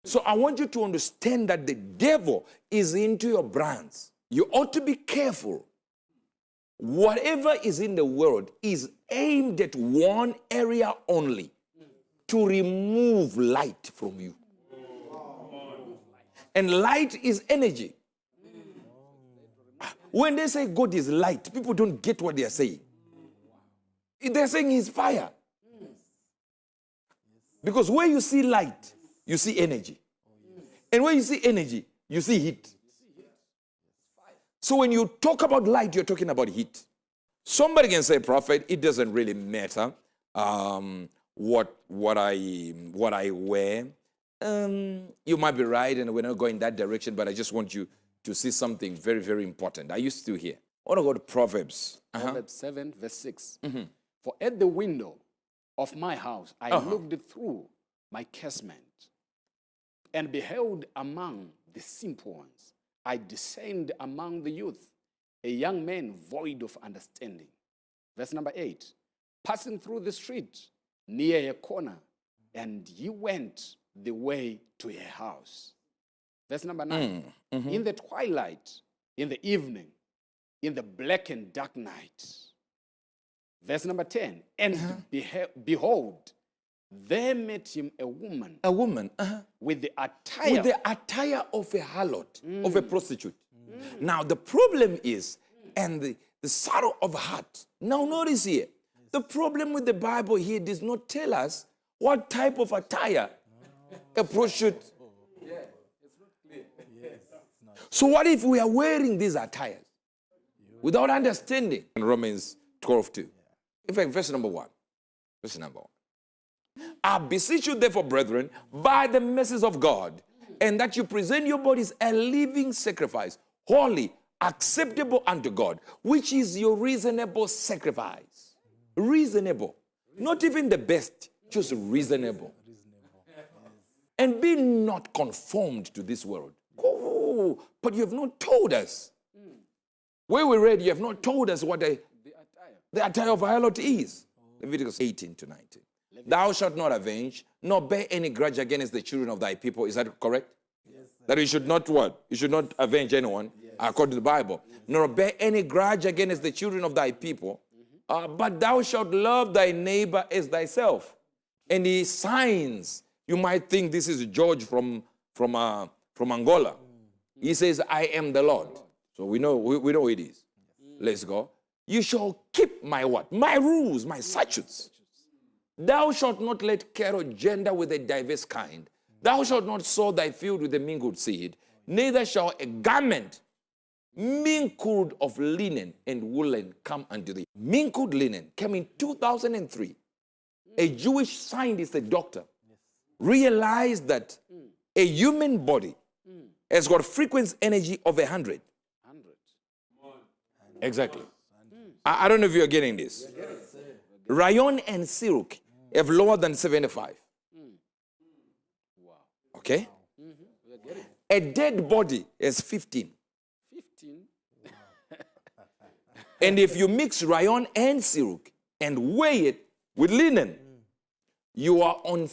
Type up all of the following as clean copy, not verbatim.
So I want you to understand that the devil is into your brands. You ought to be careful. Whatever is in the world is aimed at one area only, to remove light from you. And light is energy. When they say God is light, people don't get what they are saying. They're saying he's fire. Because where you see light, you see energy. And where you see energy, you see heat. So when you talk about light, you're talking about heat. Somebody can say, prophet, it doesn't really matter what I wear. You might be right, and we're not going that direction, but I just want you to see something very, very important. I used to hear. I want to go to Proverbs. Proverbs 7, verse 6. For at the window of my house I looked through my casement and beheld among the simple ones. I discerned among the youth a young man void of understanding. Verse number 8. Passing through the street near a corner, and he went the way to a house. Verse number 9. In the twilight, in the evening, in the black and dark night. Verse number 10. And behold, there met him a woman. A woman. With the attire. With the attire of a harlot, of a prostitute. Now the problem is, and the sorrow of heart. Now notice here, the problem with the Bible here does not tell us what type of attire a prostitute. So what if we are wearing these attires without understanding? In Romans 12:2. In fact, verse number 1. Verse number 1. I beseech you therefore, brethren, by the mercies of God, and that you present your bodies a living sacrifice, holy, acceptable unto God, which is your reasonable sacrifice. Reasonable. Not even the best, just reasonable. And be not conformed to this world. Oh, but you have not told us. Where we read, you have not told us what the attire of a harlot is. Leviticus 18 to 19. Thou shalt not avenge, nor bear any grudge against the children of thy people. Is that correct? Yes, sir. That you should not what? You should not avenge anyone, according to the Bible. Yes. Nor bear any grudge against the children of thy people. But thou shalt love thy neighbor as thyself. And the signs, you might think this is George from Angola. He says, I am the Lord. So we know who it is. Let's go. You shall keep my what? My rules, my statutes. Thou shalt not let cattle gender with a diverse kind. Thou shalt not sow thy field with a mingled seed. Neither shall a garment mingled of linen and woolen come unto thee. Mingled linen came in 2003. A Jewish scientist, a doctor, realized that a human body has got frequency energy of 100. Exactly. I don't know if you're getting this. Rayon and Siruk have lower than 75. Okay? A dead body is 15. 15? And if you mix Rayon and Siruk and weigh it with linen, you are on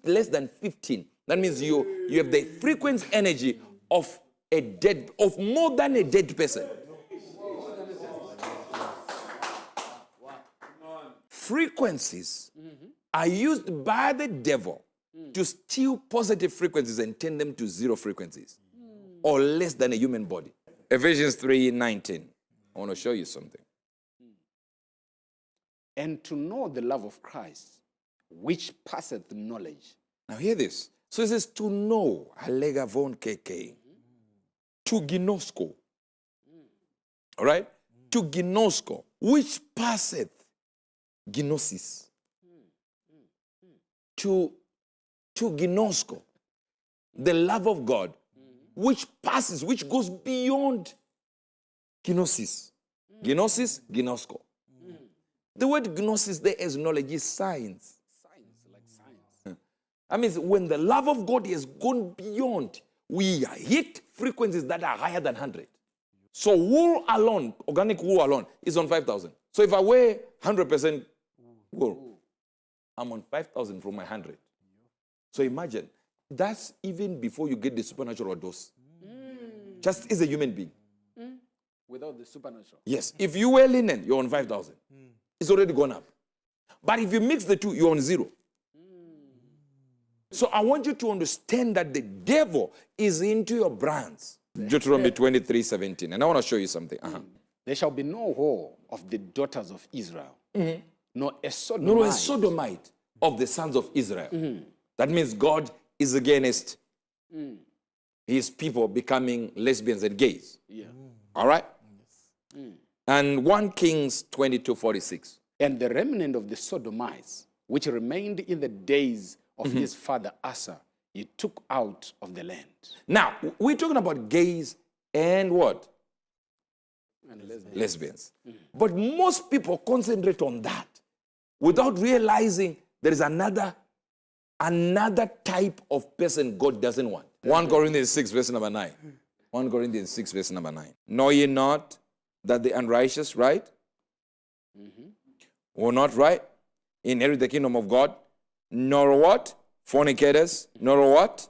less than 15. That means you have the frequency energy of more than a dead person. Frequencies are used by the devil to steal positive frequencies and turn them to zero frequencies or less than a human body. Ephesians 3:19. I want to show you something. And to know the love of Christ, which passeth knowledge. Now hear this. So it says to know, alega von keke, to ginosko. All right? To ginosko, which passeth gnosis. To ginosko, the love of God, which passes, which goes beyond gnosis. Gnosis, gnosko. The word gnosis there as knowledge is science. Science, like science. I mean, when the love of God has gone beyond, we hit frequencies that are higher than 100. So wool alone, organic wool alone, is on 5,000. So if I wear 100% wool, I'm on 5,000 from my 100. So imagine, That's even before you get the supernatural dose. Just as a human being. Without the supernatural. Yes. If you wear linen, you're on 5,000. It's already gone up. But if you mix the two, you're on 0. So I want you to understand that the devil is into your brands. Deuteronomy 23:17. And I want to show you something. There shall be no whore of the daughters of Israel, nor a sodomite. No, a sodomite of the sons of Israel. That means God is against his people becoming lesbians and gays. Yeah. All right? And 1 Kings 22:46. And the remnant of the sodomites, which remained in the days of his father Asa, he took out of the land. Now, we're talking about gays and what? And Lesbians. But most people concentrate on that without realizing there is another type of person God doesn't want. 1 Corinthians 6, verse number 9. 1 Corinthians 6, verse number 9. Know ye not that the unrighteous, right? Or not right? Inherit the kingdom of God. Nor what? Fornicators. Nor what?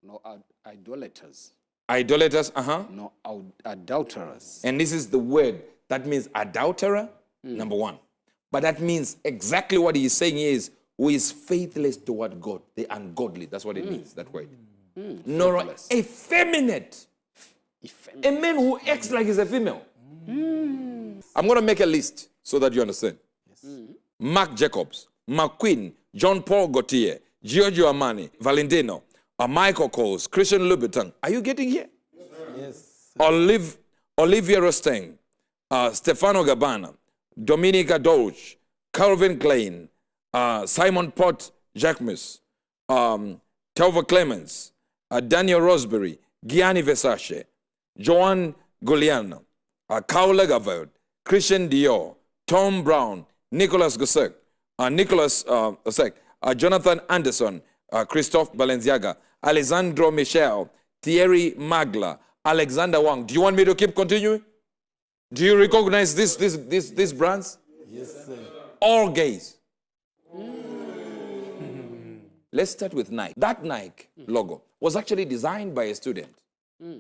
No idolaters. Idolaters, No adulterers. And this is the word. That means adulterer, number 1. But that means exactly what he is saying is, who is faithless toward God, the ungodly. That's what it means, that word. Nor effeminate. A man who acts like he's a female. I'm going to make a list so that you understand. Mark Jacobs, McQueen, John Paul Gaultier, Giorgio Armani, Valentino, Michael Kors, Christian Louboutin. Are you getting here? Yes. Olivia Rostand, Stefano Gabbana, Dominica Dolce, Calvin Klein, Simon Pott Jacquemus, Telva Clemens, Daniel Rosberry, Gianni Versace, Joan Guglielmo, Karl Lagerfeld, Christian Dior, Tom Brown, Nicolas Gosek, Jonathan Anderson, Christophe Balenciaga, Alessandro Michel, Thierry Magla, Alexander Wang. Do you want me to keep continuing? Do you recognize these brands? Yes, sir. All gays. Let's start with Nike. That Nike logo was actually designed by a student.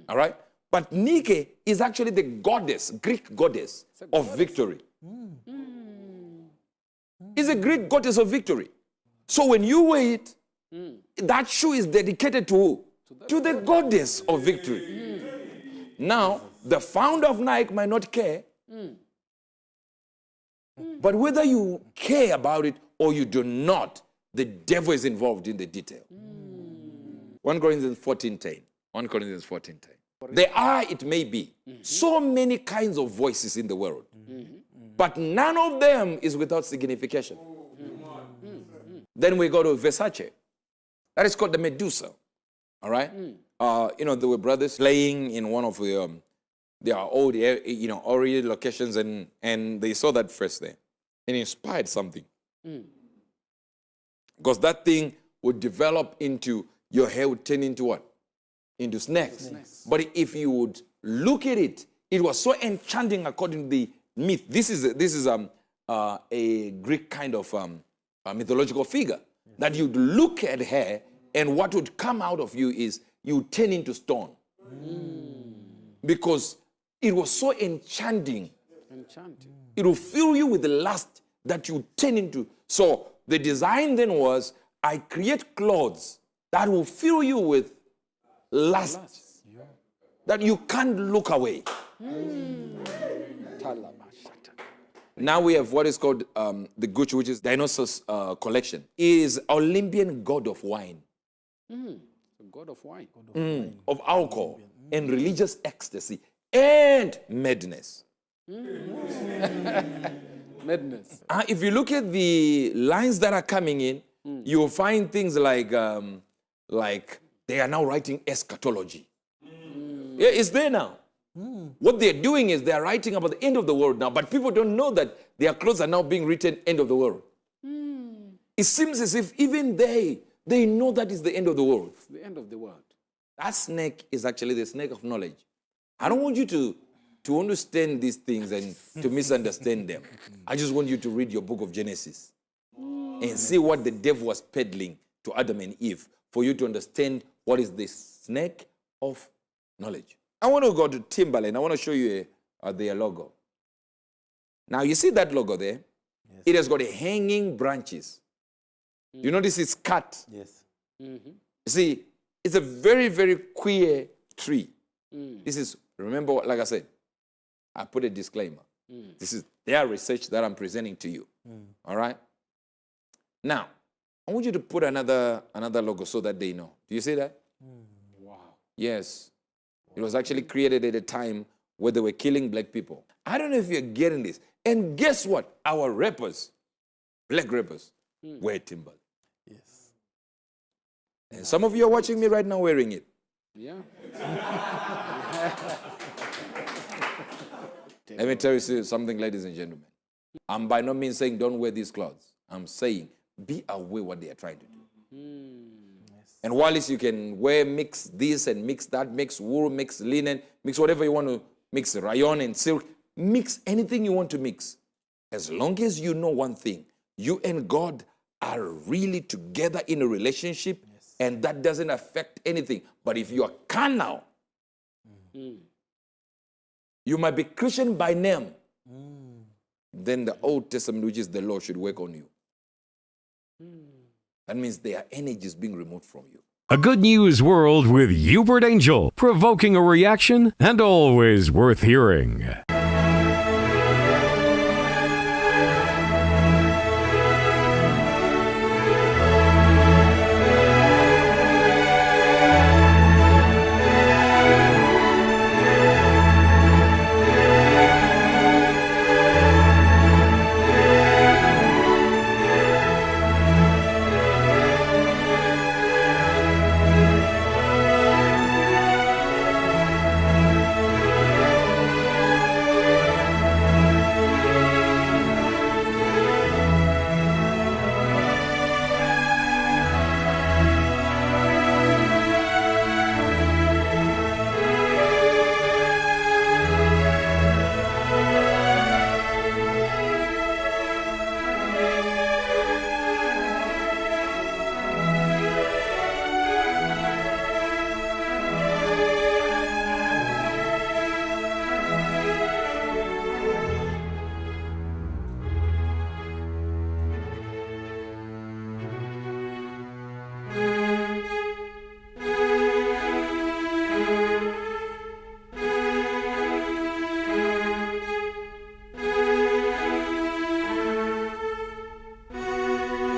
All right? But Nike is actually the goddess, Greek goddess of victory. It's a Greek goddess of victory. So when you wear it, that shoe is dedicated to who? To the goddess of victory. Now, the founder of Nike might not care. But whether you care about it or you do not, the devil is involved in the detail. 1 Corinthians 14:10. 1 Corinthians 14:10. There are, it may be, so many kinds of voices in the world. But none of them is without signification. Then we go to Versace. That is called the Medusa. All right? There were brothers playing in one of their old, Orient locations, and they saw that first there. And inspired something. Because that thing would develop into, your hair would turn into what? Into snakes. But if you would look at it, it was so enchanting according to the myth. This is a Greek kind of a mythological figure. That you'd look at her, and what would come out of you is you turn into stone. Because it was so enchanting. It will fill you with the lust that you turn into. So the design then was, I create clothes that will fill you with lust. That you can't look away. Now we have what is called the Gucci, which is Dionysus collection. It is Olympian god of wine. The god of wine. Of alcohol and religious ecstasy and madness. Madness. If you look at the lines that are coming in, you'll find things like they are now writing eschatology. Yeah, it's there now. What they're doing is they're writing about the end of the world now, but people don't know that their clothes are now being written end of the world. It seems as if even they know that is the end of the world. It's the end of the world. That snake is actually the snake of knowledge. I don't want you to understand these things and to misunderstand them. I just want you to read your book of Genesis and see what the devil was peddling to Adam and Eve for you to understand what is the snake of knowledge. I want to go to Timberland. I want to show you their logo. Now, you see that logo there? Yes. It has got a hanging branches. You notice it's cut. Yes. You see, it's a very, very queer tree. This is, remember, like I said, I put a disclaimer. This is their research that I'm presenting to you. All right? Now, I want you to put another logo so that they know. Do you see that? Wow. Yes. It was actually created at a time where they were killing black people. I don't know if you're getting this. And guess what? Our rappers, black rappers, wear timbal. Yes. And some of you are watching me right now wearing it. Yeah. Let me tell you something, ladies and gentlemen. I'm by no means saying don't wear these clothes. I'm saying be aware what they are trying to do. And while you can wear, mix this and mix that, mix wool, mix linen, mix whatever you want to mix, rayon and silk, mix anything you want to mix. As long as you know one thing, you and God are really together in a relationship, and that doesn't affect anything. But if you are carnal, you might be Christian by name, then the Old Testament, which is the law, should work on you. That means their energy is being removed from you. A good news world with Uebert Angel, provoking a reaction and always worth hearing.